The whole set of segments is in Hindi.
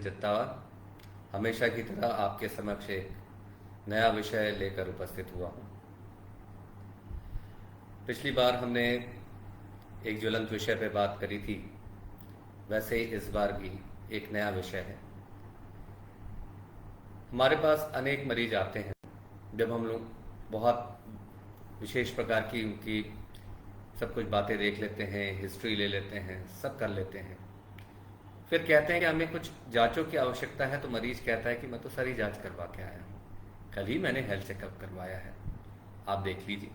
जित्तावा हमेशा की तरह आपके समक्ष एक नया विषय लेकर उपस्थित हुआ हूँ। पिछली बार हमने एक ज्वलंत विषय पर बात करी थी, वैसे ही इस बार भी एक नया विषय है। हमारे पास अनेक मरीज आते हैं जब हम लोग बहुत विशेष प्रकार की उनकी सब कुछ बातें देख लेते हैं, हिस्ट्री ले लेते हैं, सब कर लेते हैं। फिर कहते हैं कि हमें कुछ जांचों की आवश्यकता है, तो मरीज कहता है कि मैं तो सारी जांच करवा के आया हूँ, कल ही मैंने हेल्थ चेकअप करवाया है, आप देख लीजिए।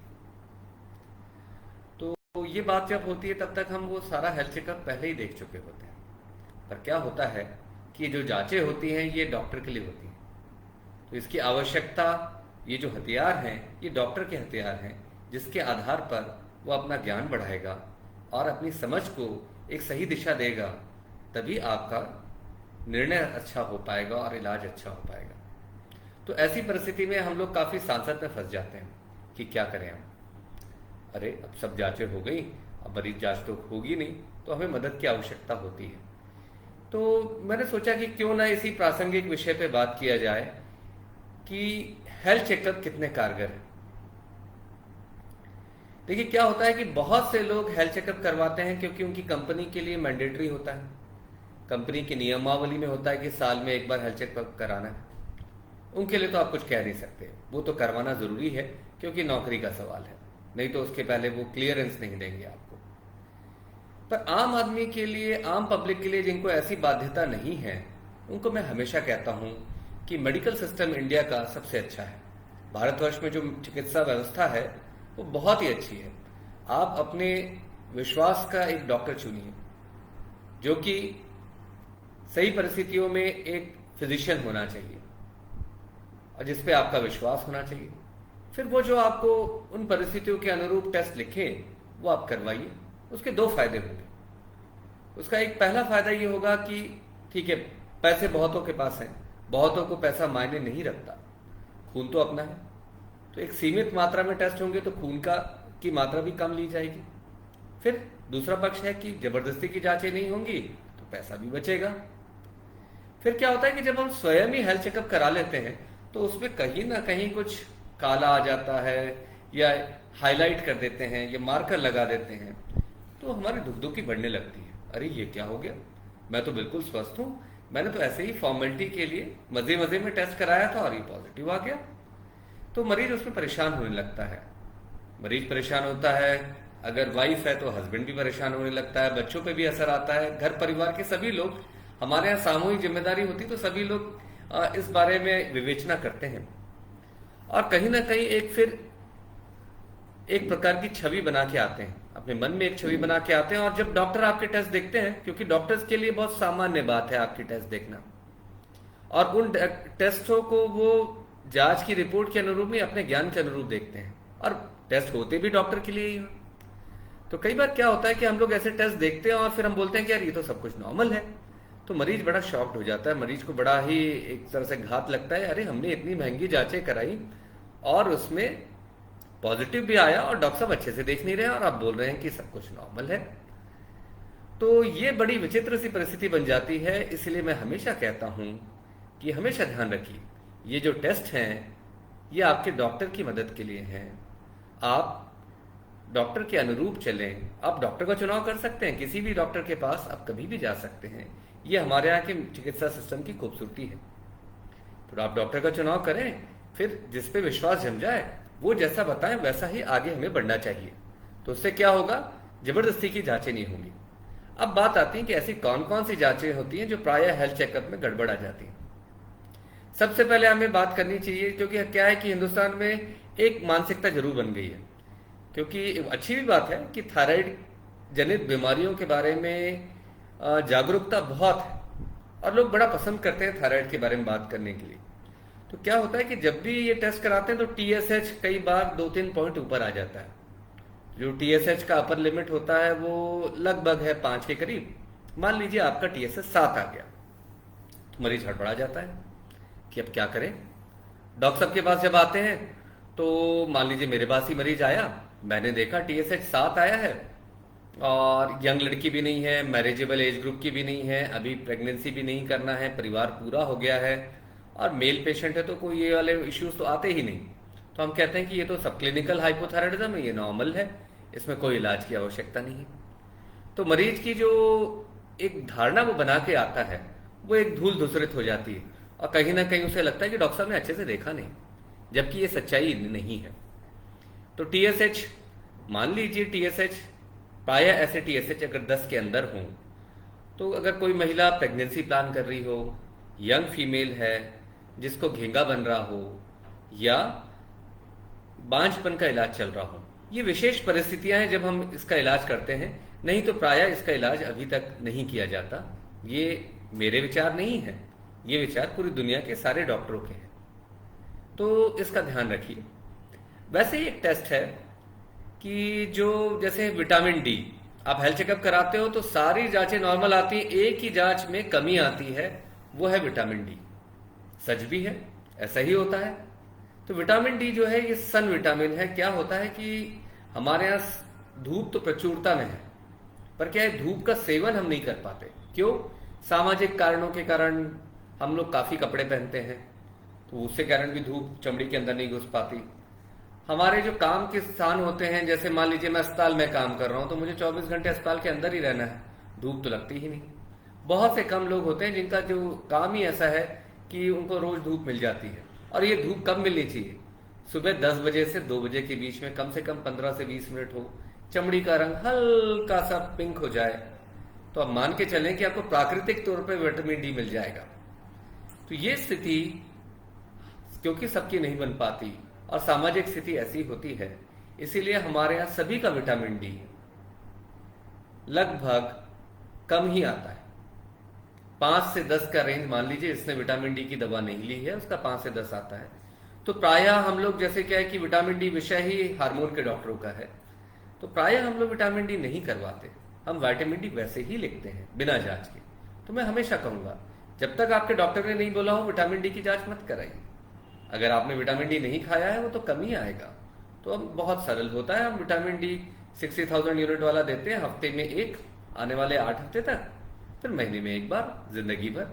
तो ये बात जब होती है तब तक हम वो सारा हेल्थ चेकअप पहले ही देख चुके होते हैं। पर क्या होता है कि ये जो जांचें होती हैं ये डॉक्टर के लिए होती हैं, तो इसकी आवश्यकता, ये जो हथियार हैं ये डॉक्टर के हथियार हैं, जिसके आधार पर वो अपना ज्ञान बढ़ाएगा और अपनी समझ को एक सही दिशा देगा, तभी आपका निर्णय अच्छा हो पाएगा और इलाज अच्छा हो पाएगा। तो ऐसी परिस्थिति में हम लोग काफ़ी सांसत में फंस जाते हैं कि क्या करें हम। अरे अब सब जांचें हो गई, अब मरीज जांच तो होगी नहीं, तो हमें मदद की आवश्यकता होती है। तो मैंने सोचा कि क्यों ना इसी प्रासंगिक विषय पे बात किया जाए कि हेल्थ चेकअप कितने कारगर है। देखिए क्या होता है कि बहुत से लोग हेल्थ चेकअप करवाते हैं क्योंकि उनकी कंपनी के लिए मैंडेटरी होता है, कंपनी की नियमावली में होता है कि साल में एक बार हेल्थ चेकअप कराना है। उनके लिए तो आप कुछ कह नहीं सकते, वो तो करवाना ज़रूरी है क्योंकि नौकरी का सवाल है, नहीं तो उसके पहले वो क्लियरेंस नहीं देंगे आपको। पर आम आदमी के लिए, आम पब्लिक के लिए जिनको ऐसी बाध्यता नहीं है, उनको मैं हमेशा कहता हूँ कि मेडिकल सिस्टम इंडिया का सबसे अच्छा है। भारतवर्ष में जो चिकित्सा व्यवस्था है वो बहुत ही अच्छी है। आप अपने विश्वास का एक डॉक्टर चुनिए जो कि सही परिस्थितियों में एक फिजिशियन होना चाहिए और जिस पे आपका विश्वास होना चाहिए। फिर वो जो आपको उन परिस्थितियों के अनुरूप टेस्ट लिखे वो आप करवाइए। उसके दो फायदे होंगे। उसका एक पहला फायदा ये होगा कि ठीक है, पैसे बहुतों के पास हैं, बहुतों को पैसा मायने नहीं रखता, खून तो अपना है, तो एक सीमित मात्रा में टेस्ट होंगे तो खून की मात्रा भी कम ली जाएगी। फिर दूसरा पक्ष है कि जबरदस्ती की जांचें नहीं होंगी तो पैसा भी बचेगा। फिर क्या होता है कि जब हम स्वयं ही हेल्थ चेकअप करा लेते हैं तो उसमें कहीं ना कहीं कुछ काला आ जाता है या हाईलाइट कर देते हैं या मार्कर लगा देते हैं, तो हमारी धुकधुकी बढ़ने लगती है। अरे ये क्या हो गया, मैं तो बिल्कुल स्वस्थ हूँ, मैंने तो ऐसे ही फॉर्मेलिटी के लिए मजे मजे में टेस्ट कराया था और ये पॉजिटिव आ गया। तो मरीज उसमें परेशान होने लगता है। मरीज परेशान होता है, अगर वाइफ है तो हस्बैंड भी परेशान होने लगता है, बच्चों पे भी असर आता है, घर परिवार के सभी लोग। हमारे यहाँ सामूहिक जिम्मेदारी होती तो सभी लोग इस बारे में विवेचना करते हैं और कहीं ना कहीं एक प्रकार की छवि बना के आते हैं, अपने मन में एक छवि बना के आते हैं। और जब डॉक्टर आपके टेस्ट देखते हैं, क्योंकि डॉक्टर्स के लिए बहुत सामान्य बात है आपकी टेस्ट देखना, और उन टेस्टों को वो जांच की रिपोर्ट के अनुरूप ही अपने ज्ञान के अनुरूप देखते हैं, और टेस्ट होते भी डॉक्टर के लिए ही हो। तो कई बार क्या होता है कि हम लोग ऐसे टेस्ट देखते हैं और फिर हम बोलते हैं कि यार ये तो सब कुछ नॉर्मल है, तो मरीज बड़ा शॉक्ड हो जाता है, मरीज को बड़ा ही एक तरह से घात लगता है। अरे हमने इतनी महंगी जांचें कराई और उसमें पॉजिटिव भी आया और डॉक्टर साहब अच्छे से देख नहीं रहे और आप बोल रहे हैं कि सब कुछ नॉर्मल है। तो ये बड़ी विचित्र सी परिस्थिति बन जाती है। इसलिए मैं हमेशा कहता हूं कि हमेशा ध्यान रखिए, ये जो टेस्ट हैं ये आपके डॉक्टर की मदद के लिए हैं। आप डॉक्टर के अनुरूप चलें। आप डॉक्टर का चुनाव कर सकते हैं, किसी भी डॉक्टर के पास आप कभी भी जा सकते हैं। ये हमारे यहाँ के चिकित्सा सिस्टम की खूबसूरती है। तो आप डॉक्टर का चुनाव करें, फिर जिस पे विश्वास जम जाए वो जैसा बताएं वैसा ही आगे हमें बढ़ना चाहिए। तो उससे क्या होगा, जबरदस्ती की जांचें नहीं होंगी। अब बात आती है कि ऐसी कौन कौन सी जांचें होती हैं जो प्रायः हेल्थ चेकअप में गड़बड़ आ जाती हैं। सबसे पहले हमें बात करनी चाहिए, क्योंकि क्या है कि हिंदुस्तान में एक मानसिकता जरूर बन गई है, क्योंकि अच्छी भी बात है कि थायराइड जनित बीमारियों के बारे में जागरूकता बहुत है और लोग बड़ा पसंद करते हैं थायराइड के बारे में बात करने के लिए। तो क्या होता है कि जब भी ये टेस्ट कराते हैं तो TSH कई बार 2-3 पॉइंट ऊपर आ जाता है। जो TSH का अपर लिमिट होता है वो लगभग है 5 के करीब। मान लीजिए आपका TSH 7 आ गया, तो मरीज हड़बड़ा जाता है कि अब क्या करें। डॉक्टर साहब के पास जब आते हैं तो मान लीजिए मेरे पास ही मरीज आया, मैंने देखा TSH 7 आया है, और यंग लड़की भी नहीं है, मैरिजेबल एज ग्रुप की भी नहीं है, अभी प्रेगनेंसी भी नहीं करना है, परिवार पूरा हो गया है और मेल पेशेंट है, तो कोई ये वाले इश्यूज तो आते ही नहीं। तो हम कहते हैं कि ये तो सब क्लिनिकल हाइपोथायराइडिज्म है, ये नॉर्मल है, इसमें कोई इलाज की आवश्यकता नहीं है। तो मरीज की जो एक धारणा वो बना के आता है वो एक धूल धूसरित हो जाती है और कहीं ना कहीं उसे लगता है कि डॉक्टर साहब ने अच्छे से देखा नहीं, जबकि ये सच्चाई नहीं है। तो टीएसएच, मान लीजिए टीएसएच, प्रायः ऐसे टीएसएच अगर 10 के अंदर हों, तो अगर कोई महिला प्रेगनेंसी प्लान कर रही हो, यंग फीमेल है, जिसको घेंगा बन रहा हो या बांझपन का इलाज चल रहा हो, ये विशेष परिस्थितियां हैं जब हम इसका इलाज करते हैं, नहीं तो प्रायः इसका इलाज अभी तक नहीं किया जाता। ये मेरे विचार नहीं है, ये विचार पूरी दुनिया के सारे डॉक्टरों के हैं, तो इसका ध्यान रखिए। वैसे ही एक टेस्ट है कि जो जैसे विटामिन डी, आप हेल्थ चेकअप कराते हो तो सारी जांचें नॉर्मल आती हैं, एक ही जांच में कमी आती है, वो है विटामिन डी। सच भी है, ऐसा ही होता है। तो विटामिन डी जो है ये सन विटामिन है। क्या होता है कि हमारे यहाँ धूप तो प्रचुरता में है, पर क्या है, धूप का सेवन हम नहीं कर पाते। क्यों? सामाजिक कारणों के कारण हम लोग काफी कपड़े पहनते हैं, तो उससे कारण भी धूप चमड़ी के अंदर नहीं घुस पाती। हमारे जो काम के स्थान होते हैं, जैसे मान लीजिए मैं अस्पताल में काम कर रहा हूं, तो मुझे 24 घंटे अस्पताल के अंदर ही रहना है, धूप तो लगती ही नहीं। बहुत से कम लोग होते हैं जिनका जो काम ही ऐसा है कि उनको रोज धूप मिल जाती है। और ये धूप कब मिलनी चाहिए? सुबह 10 बजे से 2 बजे के बीच में कम से कम 15 से 20 मिनट हो, चमड़ी का रंग हल्का सा पिंक हो जाए, तो आप मान के चलें कि आपको प्राकृतिक तौर पर विटामिन डी मिल जाएगा। तो ये स्थिति क्योंकि सबकी नहीं बन पाती और सामाजिक स्थिति ऐसी होती है, इसीलिए हमारे यहाँ सभी का विटामिन डी लगभग कम ही आता है। 5 से 10 का रेंज मान लीजिए, जिसने विटामिन डी की दवा नहीं ली है उसका 5 से 10 आता है। तो प्रायः हम लोग, जैसे क्या है कि विटामिन डी विषय ही हार्मोन के डॉक्टरों का है, तो प्रायः हम लोग विटामिन डी नहीं करवाते, हम विटामिन डी वैसे ही लिखते हैं बिना जांच के। तो मैं हमेशा कहूंगा, जब तक आपके डॉक्टर ने नहीं बोला हो विटामिन डी की जांच मत कराइए। अगर आपने विटामिन डी नहीं खाया है वो तो कम ही आएगा। तो अब बहुत सरल होता है, हम विटामिन डी 60,000 यूनिट वाला देते हैं, हफ्ते में एक, आने वाले 8 हफ्ते तक, फिर महीने में एक बार, जिंदगी भर।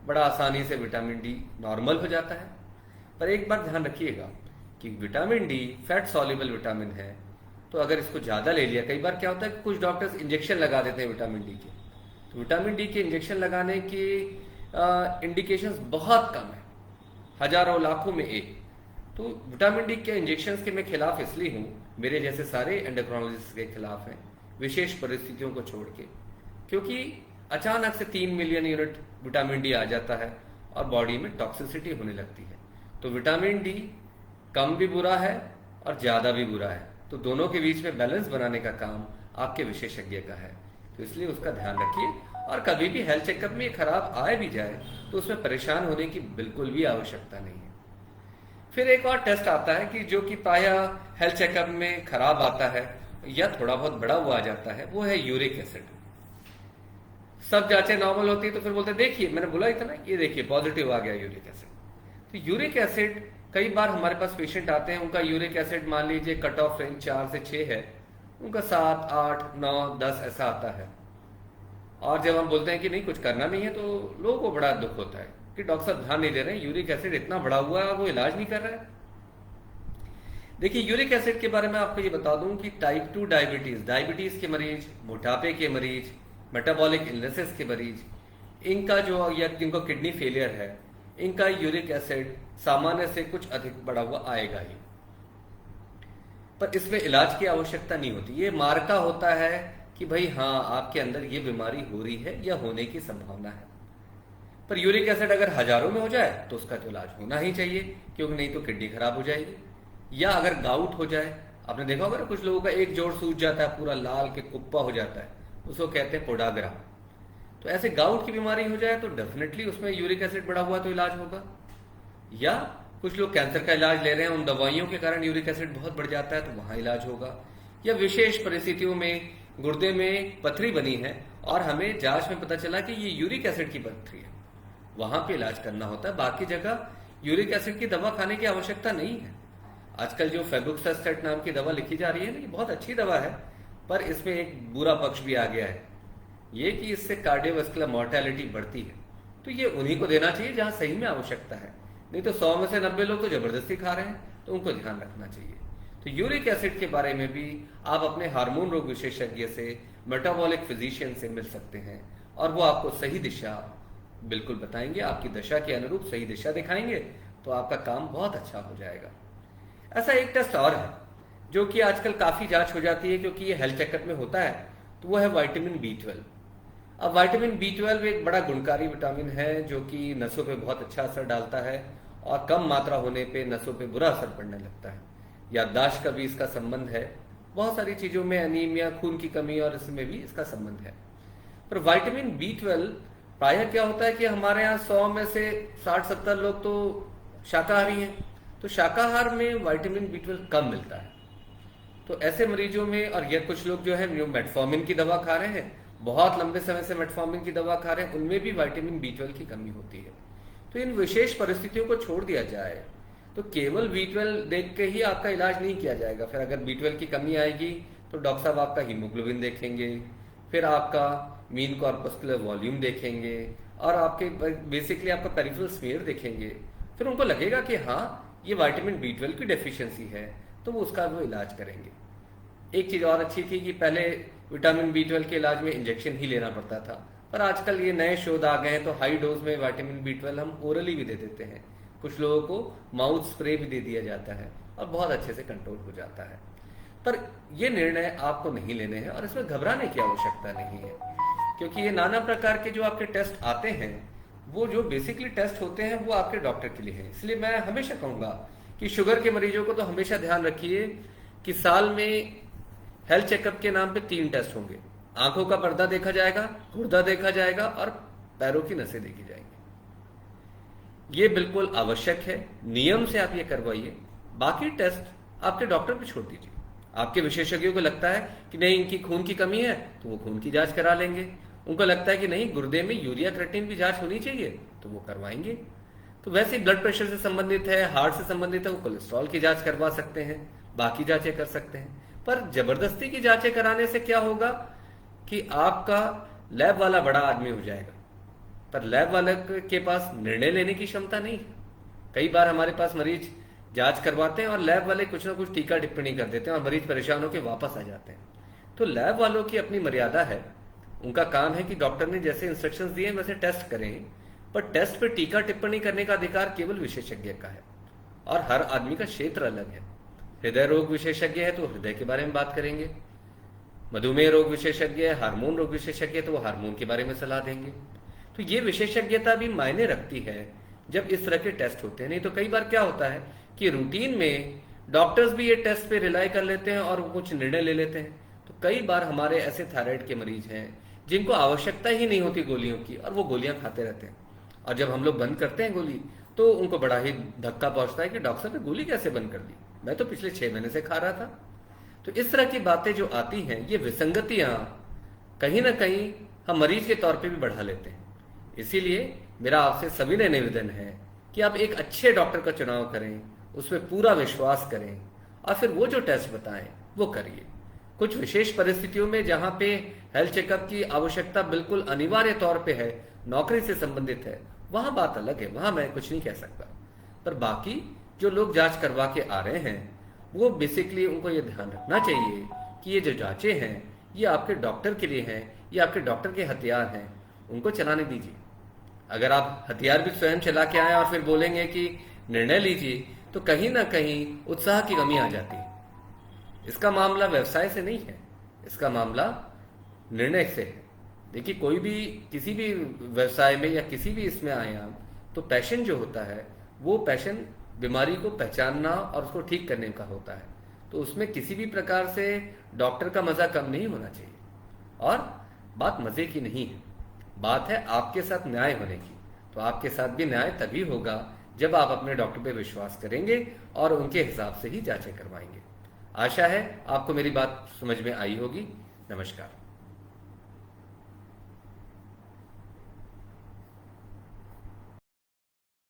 बड़ा आसानी से विटामिन डी नॉर्मल हो जाता है। पर एक बार ध्यान रखिएगा कि vitamin D fat soluble vitamin है, तो अगर इसको ज्यादा ले लिया, कई बार क्या होता है कि कुछ डॉक्टर्स इंजेक्शन लगा देते हैं विटामिन डी के, तो विटामिन डी के इंजेक्शन लगाने की इंडिकेशंस बहुत कम है, हजारों लाखों में एक। तो विटामिन डी के इंजेक्शन के मैं खिलाफ इसलिए हूं, मेरे जैसे सारे एंडोक्राइनोलॉजिस्ट के खिलाफ हैं, विशेष परिस्थितियों को छोड़ के, क्योंकि अचानक से 3 मिलियन यूनिट विटामिन डी आ जाता है और बॉडी में टॉक्सिसिटी होने लगती है। तो विटामिन डी कम भी बुरा है और ज्यादा भी बुरा है, तो दोनों के बीच में बैलेंस बनाने का काम आपके विशेषज्ञ का है। तो इसलिए उसका ध्यान रखिए, और कभी भी हेल्थ चेकअप में खराब आए भी जाए तो उसमें परेशान होने की बिल्कुल भी आवश्यकता नहीं है। फिर एक और टेस्ट आता है कि जो कि प्रायः हेल्थ चेकअप में खराब आता है या थोड़ा बहुत बड़ा हुआ आ जाता है, वो है यूरिक एसिड। सब जांचें नॉर्मल होती है तो फिर बोलते देखिए, मैंने बोला ही था ना, ये देखिए पॉजिटिव आ गया यूरिक एसिड। तो यूरिक एसिड, कई बार हमारे पास पेशेंट आते हैं, उनका यूरिक एसिड मान लीजिए कट ऑफ रेंज 4 से 6 है, उनका 7, 8, 9, 10 ऐसा आता है। और जब हम बोलते हैं कि नहीं कुछ करना नहीं है, तो लोगों को बड़ा दुख होता है कि डॉक्टर साहब ध्यान नहीं दे रहे हैं, यूरिक एसिड इतना बढ़ा हुआ है, वो इलाज नहीं कर रहा है। देखिए, यूरिक एसिड के बारे में आपको ये बता दूं कि टाइप 2 डायबिटीज के मरीज, मोटापे के मरीज, मेटाबॉलिक इलनेसेस के मरीज, इनका जो, या जिनको किडनी फेलियर है, इनका यूरिक एसिड सामान्य से कुछ अधिक बढ़ा हुआ आएगा ही, पर इसमें इलाज की आवश्यकता नहीं होती। ये मार्का होता है कि भाई हाँ, आपके अंदर ये बीमारी हो रही है या होने की संभावना है। पर यूरिक एसिड अगर हजारों में हो जाए तो उसका तो इलाज होना ही चाहिए, क्योंकि नहीं तो किडनी खराब हो जाएगी। या अगर गाउट हो जाए, आपने देखा होगा कुछ लोगों का एक जोड़ सूज जाता है, पूरा लाल के कुप्पा हो जाता है, उसको कहते हैं पोडाग्रा। तो ऐसे गाउट की बीमारी हो जाए तो डेफिनेटली उसमें यूरिक एसिड बढ़ा हुआ तो इलाज होगा। या कुछ लोग कैंसर का इलाज ले रहे हैं, उन दवाइयों के कारण यूरिक एसिड बहुत बढ़ जाता है, तो वहां इलाज होगा। या विशेष परिस्थितियों में गुर्दे में पथरी बनी है और हमें जांच में पता चला कि ये यूरिक एसिड की पथरी है, वहां पे इलाज करना होता है। बाकी जगह यूरिक एसिड की दवा खाने की आवश्यकता नहीं है। आजकल जो फेबुक्सास्टेट नाम की दवा लिखी जा रही है ना, ये बहुत अच्छी दवा है, पर इसमें एक बुरा पक्ष भी आ गया है, ये कि इससे कार्डियोवास्कुलर मॉर्टेलिटी बढ़ती है। तो ये उन्हीं को देना चाहिए जहां सही में आवश्यकता है, नहीं तो 100 में से 90 लोग तो जबरदस्ती खा रहे हैं, तो उनको ध्यान रखना चाहिए। तो यूरिक एसिड के बारे में भी आप अपने हार्मोन रोग विशेषज्ञ से, मेटाबॉलिक फिजिशियन से मिल सकते हैं और वो आपको सही दिशा बिल्कुल बताएंगे, आपकी दशा के अनुरूप सही दिशा दिखाएंगे, तो आपका काम बहुत अच्छा हो जाएगा। ऐसा एक टेस्ट और है जो कि आजकल काफी जांच हो जाती है क्योंकि ये हेल्थ चेकअप में होता है, तो वो है विटामिन B12। अब विटामिन B12 एक बड़ा गुणकारी विटामिन है जो कि नसों पे बहुत अच्छा असर डालता है और कम मात्रा होने पे नसों पे बुरा असर पड़ने लगता है। याददाश्त का भी इसका संबंध है, बहुत सारी चीजों में, एनीमिया, खून की कमी और इसमें भी इसका संबंध है। पर विटामिन B12 प्रायः क्या होता है कि हमारे यहाँ 100 में से 60-70 लोग तो शाकाहारी हैं, तो शाकाहार में विटामिन B12 कम मिलता है। तो ऐसे मरीजों में, और ये कुछ लोग जो है मेटफॉर्मिन की दवा खा रहे हैं, बहुत लंबे समय से मेटफॉर्मिन की दवा खा रहे हैं, उनमें भी विटामिन B12 की कमी होती है। तो इन विशेष परिस्थितियों को छोड़ दिया जाए तो केवल B12 देख के ही आपका इलाज नहीं किया जाएगा। फिर अगर B12 की कमी आएगी तो डॉक्टर साहब आपका हीमोग्लोबिन देखेंगे, फिर आपका मीन कॉर्पस्कुलर वॉल्यूम देखेंगे और आपके बेसिकली आपका पेरिफेरल स्मीयर देखेंगे। फिर उनको लगेगा कि हाँ ये विटामिन B12 की डेफिशिएंसी है, तो वो उसका वो इलाज करेंगे। एक चीज और अच्छी थी कि पहले विटामिन B12 के इलाज में इंजेक्शन ही लेना पड़ता था, पर आजकल ये नए शोध आ गए हैं तो हाई डोज में विटामिन B12 हम ओरली भी दे देते हैं। कुछ लोगों को माउथ स्प्रे भी दे दिया जाता है और बहुत अच्छे से कंट्रोल हो जाता है। पर ये निर्णय आपको नहीं लेने हैं और इसमें घबराने की आवश्यकता नहीं है, क्योंकि ये नाना प्रकार के जो आपके टेस्ट आते हैं, वो जो बेसिकली टेस्ट होते हैं वो आपके डॉक्टर के लिए है। इसलिए मैं हमेशा कहूंगा कि शुगर के मरीजों को तो हमेशा ध्यान रखिए कि साल में हेल्थ चेकअप के नाम पे 3 टेस्ट होंगे। आंखों का पर्दा देखा जाएगा, गुर्दा देखा जाएगा और पैरों की नसें देखी जाएंगी। ये बिल्कुल आवश्यक है, नियम से आप ये करवाइए। बाकी टेस्ट आपके डॉक्टर पे छोड़ दीजिए। आपके विशेषज्ञों को लगता है कि नहीं इनकी खून की कमी है तो वो खून की जांच करा लेंगे, उनको लगता है कि नहीं गुर्दे में यूरिया क्रिएटिनिन की जांच होनी चाहिए तो वो करवाएंगे। तो वैसे ही ब्लड प्रेशर से संबंधित है, हार्ट से संबंधित है, वो कोलेस्ट्रॉल की जांच करवा सकते हैं, बाकी जांचें कर सकते हैं। पर जबरदस्ती की जांचें कराने से क्या होगा कि आपका लैब वाला बड़ा आदमी हो जाएगा, पर लैब वाले के पास निर्णय लेने की क्षमता नहीं है। कई बार हमारे पास मरीज जांच करवाते हैं और लैब वाले कुछ ना कुछ टीका टिप्पणी कर देते हैं और मरीज परेशान होकर वापस आ जाते हैं। तो लैब वालों की अपनी मर्यादा है, उनका काम है कि डॉक्टर ने जैसे इंस्ट्रक्शंस दिए वैसे टेस्ट करें, पर टेस्ट पे टीका टिप्पणी करने का अधिकार केवल विशेषज्ञ का है और हर आदमी का क्षेत्र अलग है। हृदय रोग विशेषज्ञ है तो हृदय के बारे में बात करेंगे, मधुमेह रोग विशेषज्ञ है, हार्मोन रोग विशेषज्ञ है तो वो हार्मोन के बारे में सलाह देंगे। तो ये विशेषज्ञता भी मायने रखती है जब इस तरह के टेस्ट होते हैं। नहीं तो कई बार क्या होता है कि रूटीन में डॉक्टर्स भी ये टेस्ट पे रिलाई कर लेते हैं और कुछ निर्णय ले लेते हैं। तो कई बार हमारे ऐसे थायराइड के मरीज हैं जिनको आवश्यकता ही नहीं होती गोलियों की और वो गोलियां खाते रहते हैं, और जब हम लोग बंद करते हैं गोली तो उनको बड़ा ही धक्का पहुंचता है कि डॉक्टर साहब ने गोली कैसे बंद कर दी, मैं तो पिछले 6 महीने से खा रहा था। तो इस तरह की बातें जो आती हैं, ये विसंगतियां कहीं ना कहीं हम मरीज के तौर पे भी बढ़ा लेते हैं। इसीलिए मेरा आपसे सविनय निवेदन है कि आप एक अच्छे डॉक्टर का चुनाव करें, उसमें पूरा विश्वास करें और फिर वो जो टेस्ट बताएं वो करिए। कुछ विशेष परिस्थितियों में जहां पे हेल्थ चेकअप की आवश्यकता बिल्कुल अनिवार्य तौर पे है, नौकरी से संबंधित है, वहां बात अलग है, वहां मैं कुछ नहीं कह सकता। पर बाकी जो लोग जांच करवा के आ रहे हैं वो बेसिकली उनको ये ध्यान रखना चाहिए कि ये जो जांचें हैं ये आपके डॉक्टर के लिए हैं, ये आपके डॉक्टर के हथियार हैं, उनको चलाने दीजिए। अगर आप हथियार भी स्वयं चला के आए और फिर बोलेंगे कि निर्णय लीजिए, तो कहीं ना कहीं उत्साह की कमी आ जाती है। इसका मामला व्यवसाय से नहीं है, इसका मामला निर्णय से है। देखिए कोई भी किसी भी व्यवसाय में या किसी भी इसमें आए आप, तो पैशन जो होता है वो पैशन बीमारी को पहचानना और उसको ठीक करने का होता है। तो उसमें किसी भी प्रकार से डॉक्टर का मजा कम नहीं होना चाहिए। और बात मजे की नहीं है, बात है आपके साथ न्याय होने की। तो आपके साथ भी न्याय तभी होगा जब आप अपने डॉक्टर पे विश्वास करेंगे और उनके हिसाब से ही जांचें करवाएंगे। आशा है आपको मेरी बात समझ में आई होगी। नमस्कार।